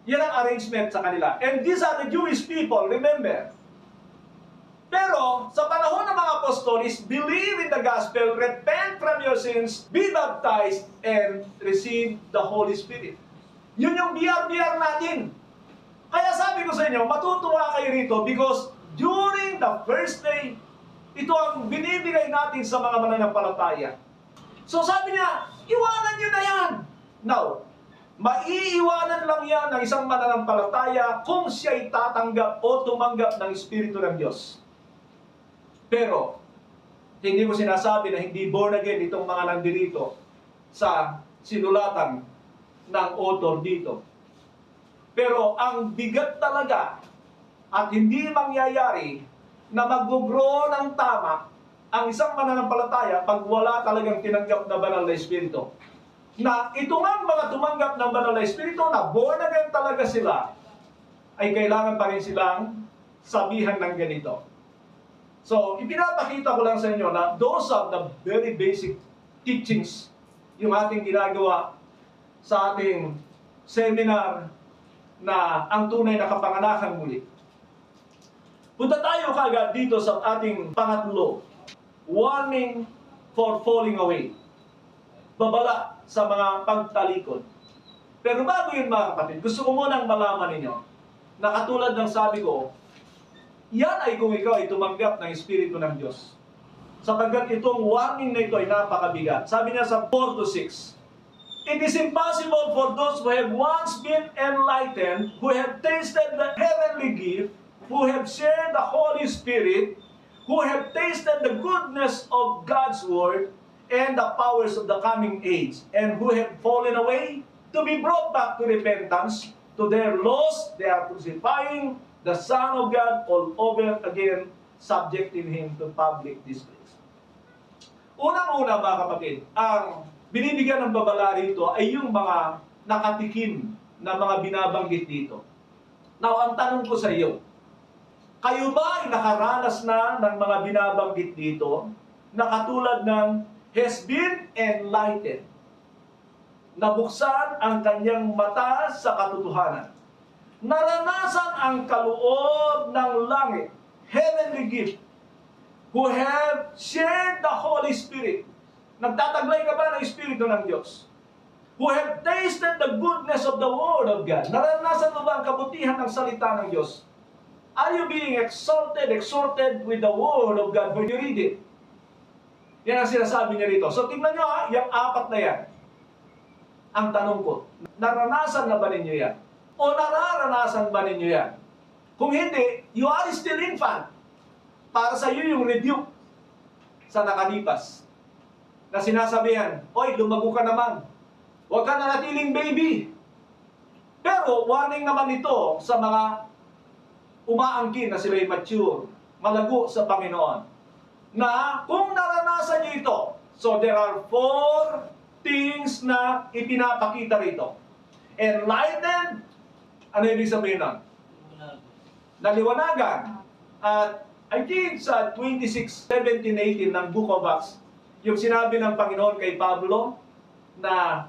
A: Yan ang arrangement sa kanila. And these are the Jewish people, remember. Pero, sa panahon ng mga apostol is believe in the gospel, repent from your sins, be baptized, and receive the Holy Spirit. Yun yung BR natin. Kaya sabi ko sa inyo, matutuwa kayo rito because during the first day, ito ang binibigay natin sa mga mananampalataya. So sabi niya, iwanan niyo na yan. Now, maiiwanan lang yan ng isang mananampalataya kung siya'y tatanggap o tumanggap ng Espiritu ng Diyos. Pero, hindi ko sinasabi na hindi born again itong mga nandirito sa sinulatan ng author dito. Pero ang bigat talaga at hindi mangyayari na mag-grow ng tama ang isang mananampalataya pag wala talagang tinanggap na banal na Espiritu. Na ito nga mga tumanggap ng banal na Espiritu na born again talaga sila, ay kailangan pa rin silang sabihan ng ganito. So, ipinapakita ko lang sa inyo na those are the very basic teachings yung ating ginagawa sa ating seminar na ang tunay na kapanganakan muli. Punta tayo kaagad dito sa ating pangatlo. Warning for falling away. Babala sa mga pagtalikod. Pero bago yun mga kapatid, gusto ko munang malaman ninyo na katulad ng sabi ko, yan ay kung ikaw ay tumanggap ng Espiritu ng Diyos. Sapagkat itong warning na ito ay napakabigat. Sabi niya sa 4 to 6, it is impossible for those who have once been enlightened, who have tasted the heavenly gift, who have shared the Holy Spirit, who have tasted the goodness of God's Word and the powers of the coming age, and who have fallen away, to be brought back to repentance. To their loss, they are crucifying the Son of God all over again, subjecting Him to public disgrace. Unang-una mga kapatid, ang binibigyan ng babala rito ay yung mga nakatikim na mga binabanggit dito. Now, ang tanong ko sa iyo, kayo ba ay nakaranas na ng mga binabanggit dito na katulad ng has been enlightened? Nabuksan ang kanyang mata sa katotohanan. naranasan ang kaloob ng langit, heavenly gift, who have shared the Holy Spirit. Nagtataglay ka ba ng Espiritu ng Diyos? Who have tasted the goodness of the Word of God. Naranasan mo ba ang kabutihan ng salita ng Diyos? Are you being exalted, exhorted with the Word of God when you read it? Yan ang sinasabi niya rito. So tingnan nyo yung apat na yan. Ang tanong ko, naranasan na ba ninyo yan? O nararanasan ba ninyo yan? Kung hindi, you are still infant. Para sa iyo yung rebuke sa nakalipas. Na sinasabihan, oy, lumago ka naman. Huwag ka na natiling baby. Pero warning naman ito sa mga umaangkin na sila'y mature, malago sa Panginoon. Na kung naranasan nyo ito, so there are 4 things na ipinapakita rito. Enlightened, ano ibig sabihin nun? Naliwanagan. At I think sa 26, 17, 18 ng Book of Acts, yung sinabi ng Panginoon kay Pablo na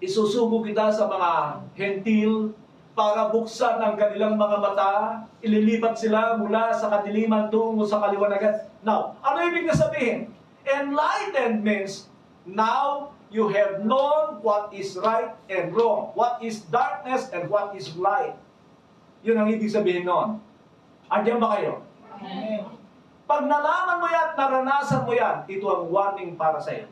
A: isusugo kita sa mga hentil para buksan ang kanilang mga mata, ililipat sila mula sa kadiliman tungo sa kaliwanagan. Now, ano ibig na sabihin? Enlightened means now you have known what is right and wrong, what is darkness and what is light. Yun ang ibig sabihin noon. Andiyan ba kayo?
B: Amen.
A: Pag nalaman mo yan, naranasan mo yan, ito ang warning para sa iyo.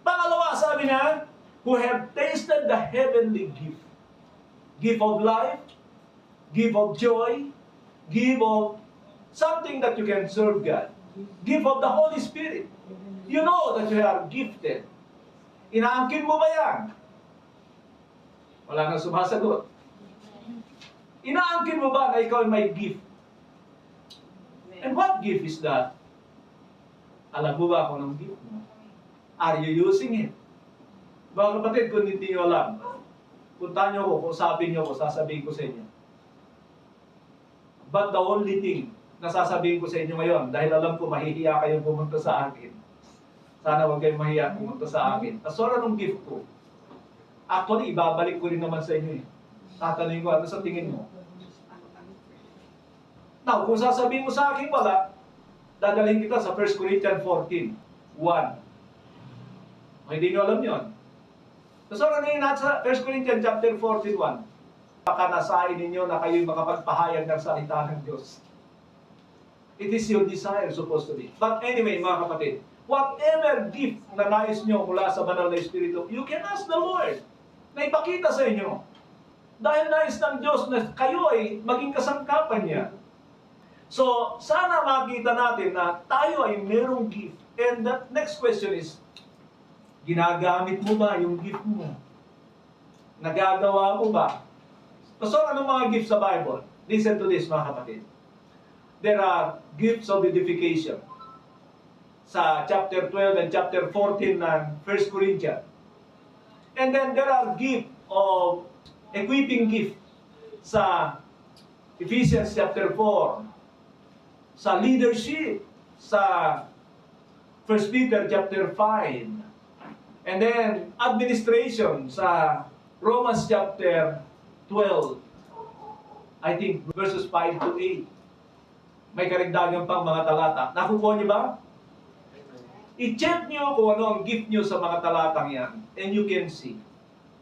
A: Pangalawa, sabi niya, who have tasted the heavenly gift. Gift of life, gift of joy, gift of something that you can serve God. Gift of the Holy Spirit. You know that you are gifted. Inaangkin mo ba yan? Wala nang sumasagot. Inaangkin mo ba na ikaw ay may gift? And what gift is that? Alam mo ba kung anong gift mo? Are you using it? Mga kapatid, kung hindi nyo alam, punta nyo ko, kung sabihin nyo ko, sasabihin ko sa inyo. But the only thing na sasabihin ko sa inyo ngayon, dahil alam ko mahihiya kayong pumunta sa akin. Sana huwag kayong mahihiya pumunta sa akin. Asora nung gift ko. Actually, ibabalik ko rin naman sa inyo eh. Tatanungin ko, ano sa tingin mo? Now, kung sasabihin mo sa akin wala, dadalhin kita sa 1 Corinthians 14, 1. O, hindi nyo alam yun. So, ano yun sa 1 Corinthians chapter 14, 1? Baka nasain ninyo na kayo'y makapagpahayag ng salita ng Diyos. It is your desire, supposed to be. But anyway, mga kapatid, whatever gift na nais nyo mula sa banal na Espiritu, you can ask the Lord na ipakita sa inyo. Dahil nais ng Diyos na kayo ay maging kasangkapan niya. So, sana makita natin na tayo ay merong gift. And the next question is, ginagamit mo ba yung gift mo? Nagagawa mo ba? So, anong mga gifts sa Bible? Listen to this, mga kapatid. There are gifts of edification. Sa chapter 12 and chapter 14 ng 1 Corinthians. And then there are gifts of equipping gift sa Ephesians chapter 4. Sa leadership, sa 1 Peter chapter 5. And then, administration sa Romans chapter 12. I think, verses 5 to 8. May karagdagan pang mga talata. Nakukuha niyo ba? I-check niyo kung ano ang gift niyo sa mga talatang yan. And you can see.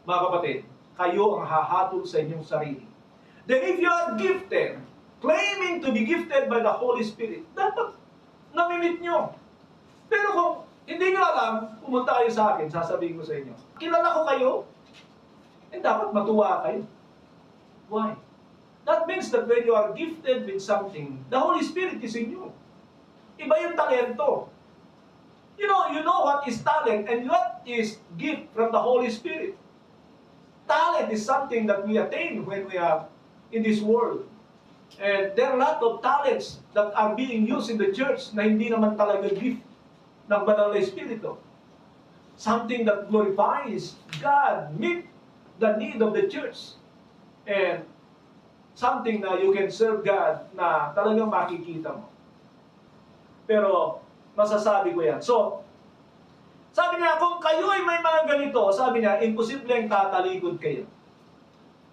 A: Mga kapatid, kayo ang hahatol sa inyong sarili. Then if you are gifted, claiming to be gifted by the Holy Spirit, dapat namimit nyo. Pero kung hindi nyo alam, pumunta kayo sa akin, sasabihin ko sa inyo, kilala ko kayo, eh dapat matuwa kayo. Why? That means that when you are gifted with something, the Holy Spirit is in you. Iba yung talento. You know what is talent and what is gift from the Holy Spirit. Talent is something that we attain when we are in this world. And there are a lot of talents that are being used in the church na hindi naman talaga gift ng banal na Espiritu. Something that glorifies God, meet the need of the church. And something na you can serve God na talagang makikita mo. Pero masasabi ko yan. So, sabi niya, kung kayo ay may mga ganito, sabi niya, imposibleng tatalikod kayo.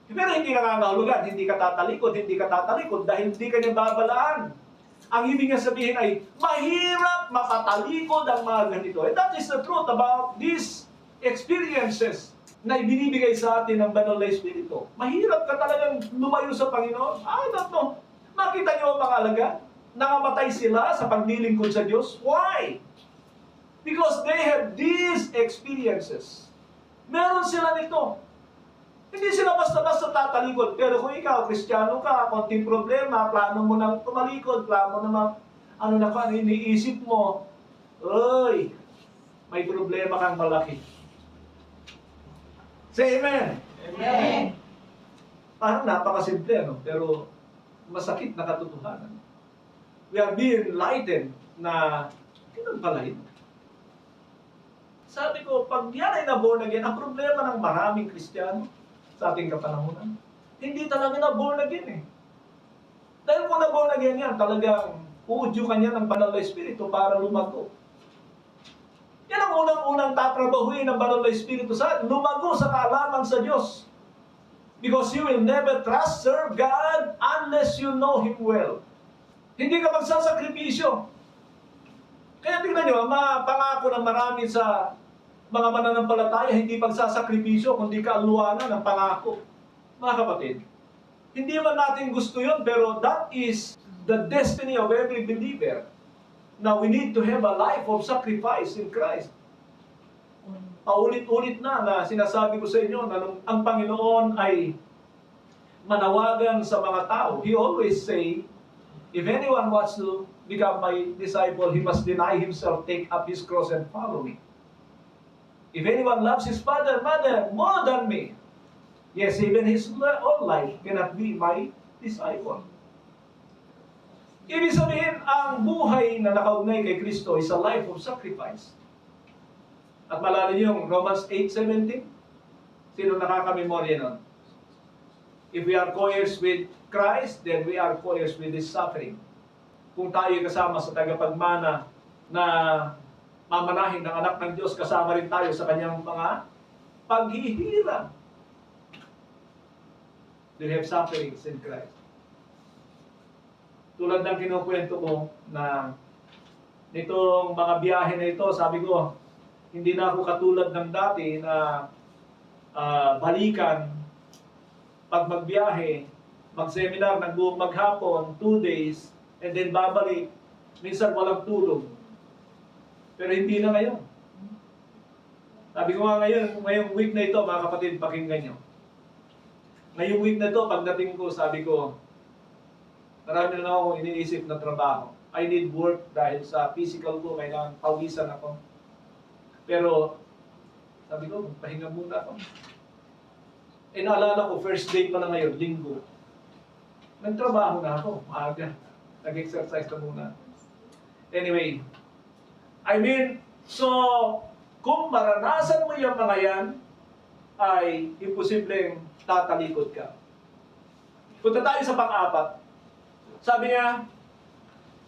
A: Pero hindi nangangahulugan, hindi ka tatalikod dahil hindi ka niya babalaan. Ang ibig niya sabihin ay, mahirap mapatalikod ang mga ganito. And that is the truth about these experiences na ibinibigay sa atin ng Banal na Espiritu. Mahirap ka talagang lumayo sa Panginoon. I don't know. Makita niyo ang mga alagad? Nangamatay sila sa paglilingkod sa Diyos. Why? Because they have these experiences. Meron sila nito. Hindi sila basta-basta tatalikod. Pero kung ikaw, Kristiyano ka, konting problema, plano mo nang tumalikod, plano mo nang, iniisip mo, oy, may problema kang malaki. Say amen.
B: Amen.
A: Parang napakasimple, no? Pero masakit na katotohanan. We are being enlightened na ganun pala yun. Sabi ko, pag yan ay na-born again, ang problema ng maraming Kristiyano sa ating kapanahunan, hindi talaga na-born again eh. Dahil kung na-born again yan, talagang uudyo ka niya ng Banal na Espiritu para lumago. Yan ang unang-unang tatrabahuin ng Banal na Espiritu sa lumago sa kaalaman sa Diyos. Because you will never serve God unless you know Him well. Hindi ka magsasakripisyo. Kaya tingnan nyo, ang mga pangako ng marami sa mga mananampalataya, hindi pagsasakripisyo, kundi kaaluanan ng pangako. Mga kapatid, hindi man natin gusto yun, pero that is the destiny of every believer. Now, we need to have a life of sacrifice in Christ. Paulit-ulit na sinasabi ko sa inyo na ang Panginoon ay manawagan sa mga tao. He always say, if anyone wants to become my disciple, he must deny himself, take up his cross, and follow me. If anyone loves his father and mother more than me, yes, even his own life cannot be my disciple. Ibig sabihin, ang buhay na nakaugnay kay Kristo is a life of sacrifice. At malala niyo yung Romans 8:17? Sino nakakamemorya nun? If we are co-heirs with Christ, then we are co-heirs with His suffering. Kung tayo kasama sa tagapagmana na mamanahin ng anak ng Diyos, kasama rin tayo sa kanyang mga paghihirap. Do you have sufferings in Christ? Tulad ng kinukwento ko na nitong mga biyahe na ito, sabi ko, hindi na ako katulad ng dati na balikan, pag magbiyahe, mag-seminar, nagbuong maghapon, 2 days, and then babalik, minsan walang tulog. Pero hindi na ngayon. Sabi ko nga ngayong week na ito, mga kapatid, pakinggan nyo. Ngayong week na ito, pagdating ko, sabi ko, marami na ako iniisip na trabaho. I need work dahil sa physical ko, kailangan pawisan ako. Pero, sabi ko, pahinga muna ako. E naalala ko, first day pa na ngayon, linggo. Nagtrabaho na ako, maaga. Nag-exercise na muna. Anyway, so, kung maranasan mo yung mga yan, ay imposibleng tatalikod ka. Punta tayo sa pang-apat. Sabi niya,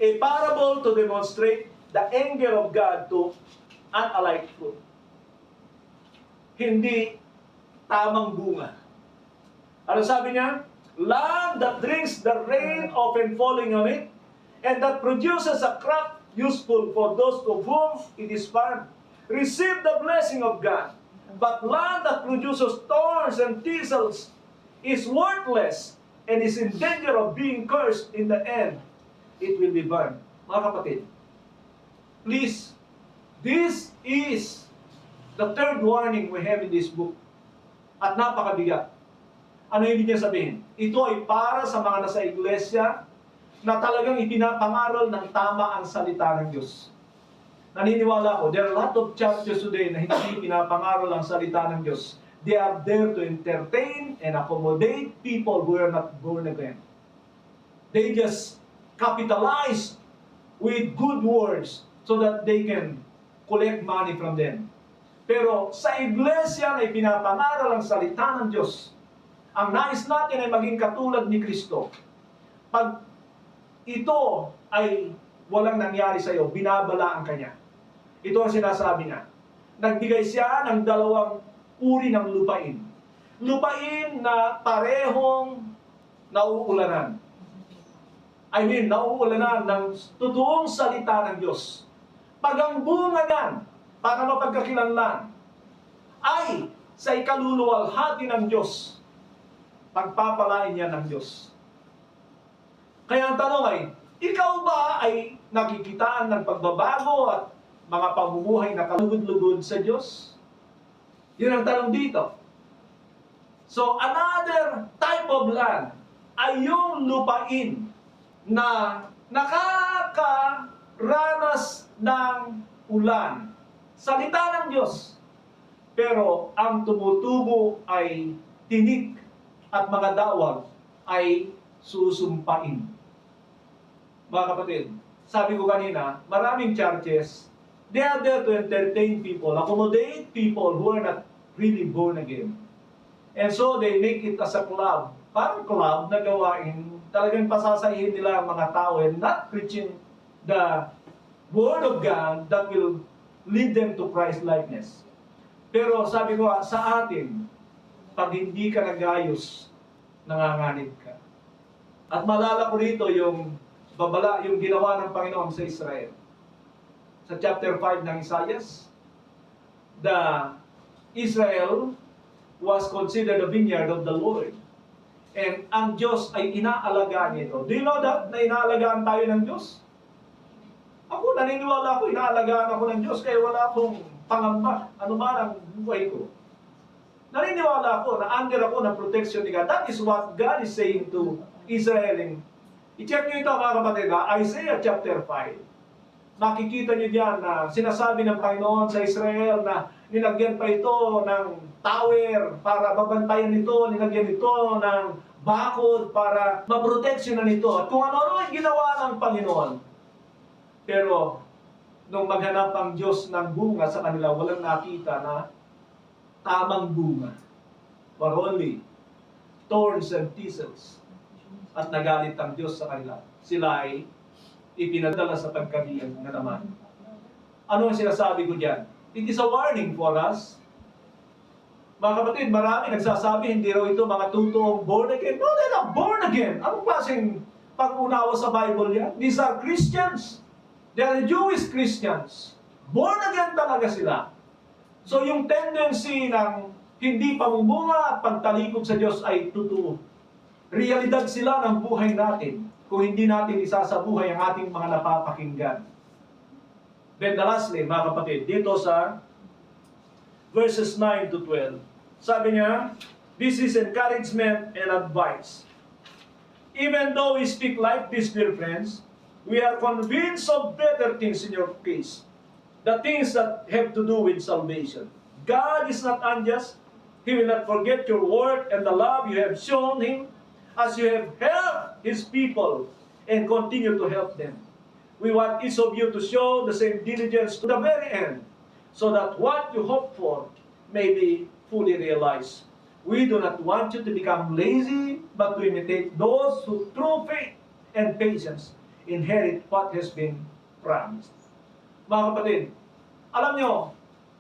A: a parable to demonstrate the anger of God to unalike fruit. Hindi tamang bunga. Ano sabi niya? Land that drinks the rain often falling on it, and that produces a crop useful for those of whom it is farmed, receive the blessing of God. But land that produces thorns and thistles is worthless and is in danger of being cursed in the end. It will be burned. Mga kapatid, please, this is the third warning we have in this book. At napakabigat. Ano ibig niya sabihin? Ito ay para sa mga nasa iglesia na talagang ipinapangaral ng tama ang salita ng Diyos. Naniniwala ko, there are a lot of churches today na hindi pinapangaral ang salita ng Diyos. They are there to entertain and accommodate people who are not born again. They just capitalize with good words so that they can collect money from them. Pero sa iglesia na ipinapangaral ang salita ng Diyos, ang nais natin ay maging katulad ni Kristo. Pag ito ay walang nangyari sa iyo, binabalaan ka niya. Ito ang sinasabi niya. Nagbigay siya ng 2 uri ng lupain. lupain na parehong nauulanan. Nauulanan ng totoong salita ng Diyos. Pag ang bunga niyan, para mapagkakilanlan, ay sa ikaluluwalhati ng Diyos, pagpapalain niya ng Diyos. Kaya ang tanong ay, ikaw ba ay nakikitaan ng pagbabago at mga pamumuhay na kalugod-lugod sa Diyos? Yun ang tanong dito. So, another type of land ay yung lupain na nakakaranas ng ulan. Salita ng Diyos. Pero ang tumutubo ay tinik at mga dawag ay susumpain. Mga kapatid, sabi ko kanina, maraming churches, they are there to entertain people, accommodate people who are not really born again. And so they make it as a club. Parang club na gawain, talagang pasasahin nila ang mga tao and not preaching the Word of God that will lead them to Christ-likeness. Pero sabi ko sa atin, pag hindi ka nagayos, nanganganib ka. At malala ko rito yung babala, yung ginawa ng Panginoon sa Israel. Sa chapter 5 ng Isaiah, Israel was considered a vineyard of the Lord. And ang Diyos ay inaalagaan nito. Do you know that? Na inaalagaan tayo ng Diyos? Ako, naniniwala ako, inaalagaan ako ng Diyos, kaya wala akong pangamba. Ano man ang buhay ko. Naniniwala ako na under ako ng protection ni God. That is what God is saying to Israel. I-check nyo ito mga kapatid, Isaiah chapter 5. Makikita nyo diyan na sinasabi ng Panginoon sa Israel na nilagyan pa ito ng tower para babantayan nito, nilagyan ito ng bakod para maproteksyonan nito. At kung ano-ano ay ginawa ng Panginoon. Pero, nung maghanap ang Diyos ng bunga sa kanila, walang nakita na tamang bunga. But only thorns and thistles. At nagalit ang Diyos sa kanila. Sila ay ipinadala sa pagkabiyan na naman. Ano ang sinasabi ko diyan? It is a warning for us. Mga kapatid, marami nagsasabi, hindi raw ito mga totoong born again. No, they're not born again. Anong klaseng pag-unawa sa Bible yan? These are Christians. They are Jewish Christians. Born again talaga sila. So yung tendency ng hindi pamumunga at pagtalikod sa Diyos ay totoo. Realidad sila ng buhay natin kung hindi natin isasabuhay ang ating mga napapakinggan. Then lastly, mga kapatid, dito sa verses 9 to 12, sabi niya, this is encouragement and advice. Even though we speak like this, dear friends, we are convinced of better things in your case. The things that have to do with salvation. God is not unjust. He will not forget your work and the love you have shown Him as you have helped His people and continue to help them. We want each of you to show the same diligence to the very end, so that what you hope for may be fully realized. We do not want you to become lazy, but to imitate those who through faith and patience inherit what has been promised. Mga kapatid, alam nyo,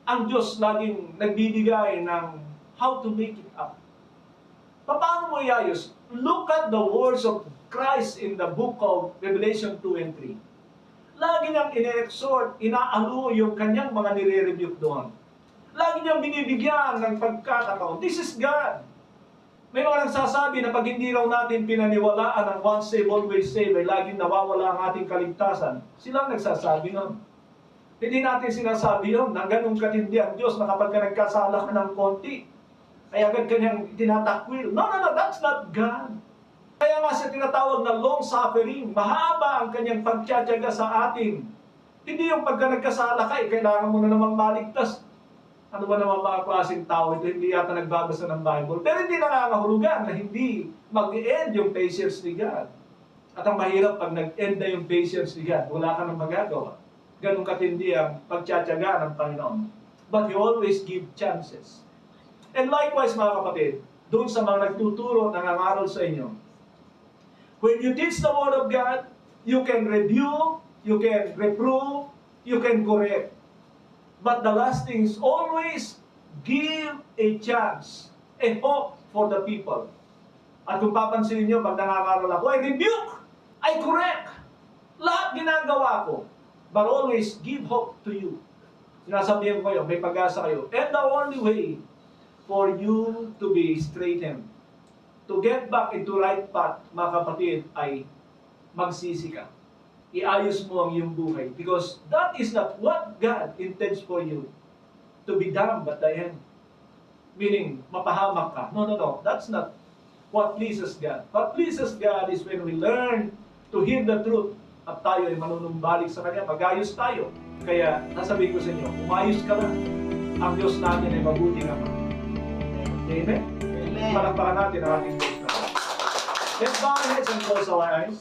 A: ang Diyos laging nagbibigay ng how to make it up. Paano mo iayos? Look at the words of Christ in the book of Revelation 2 and 3. Lagi niyang ine-exhort, inaalo yung kanyang mga nire-rebuke doon. Lagi niyang binibigyan ng pagkakataon. This is God. May mga nagsasabi na pag hindi raw natin pinaniwalaan ang once saved, always saved, ay laging nawawala ang ating kaligtasan. Silang nagsasabi nun. Hindi natin sinasabi yun na ganun katindi ang Diyos na kapag ka nagkasala ka ng konti, ay agad kanyang tinatakwil. No, that's not God. Kaya nga siya tinatawag na long suffering. Mahaba ang kanyang pagtsatsaga sa atin. Hindi yung pagka nagkasala ka, kailangan mo na namang maligtas. Ano ba naman mga klaseng tao ito? Hindi yata nagbabasa ng Bible. Pero hindi nangangahulugan na hindi mag-end yung patience ni God. At ang mahirap pag nag-end na yung patience ni God, wala ka nang magagawa. Ganun katindi ang pagtsatsaga ng Panginoon. But He always give chances. And likewise mga kapatid, doon sa mga nagtuturo, nangangaral sa inyo, when you teach the Word of God, you can rebuke, you can reprove, you can correct. But the last thing is always give a chance a hope for the people. At kung papansinin nyo, pag nangangaral ako, I rebuke, I correct, lahat ginagawa ko, but always give hope to you. Sinasabihan ko kayo, may pag-asa kayo. And the only way for you to be straightened, to get back into right path, mga kapatid, ay magsisi ka. Iayos mo ang iyong buhay. Because that is not what God intends for you. To be damned at the end. Meaning, mapahamak ka. No. That's not what pleases God. What pleases God is when we learn to hear the truth at tayo ay manunumbalik sa Kanya, magayos tayo. Kaya, nasabihin ko sa inyo, umayos ka lang. Ang Diyos natin ay mabuting Ama. Amen?
B: Amen.
A: Palakpakan natin ang ating Diyos na. Let's bow our heads and close our eyes.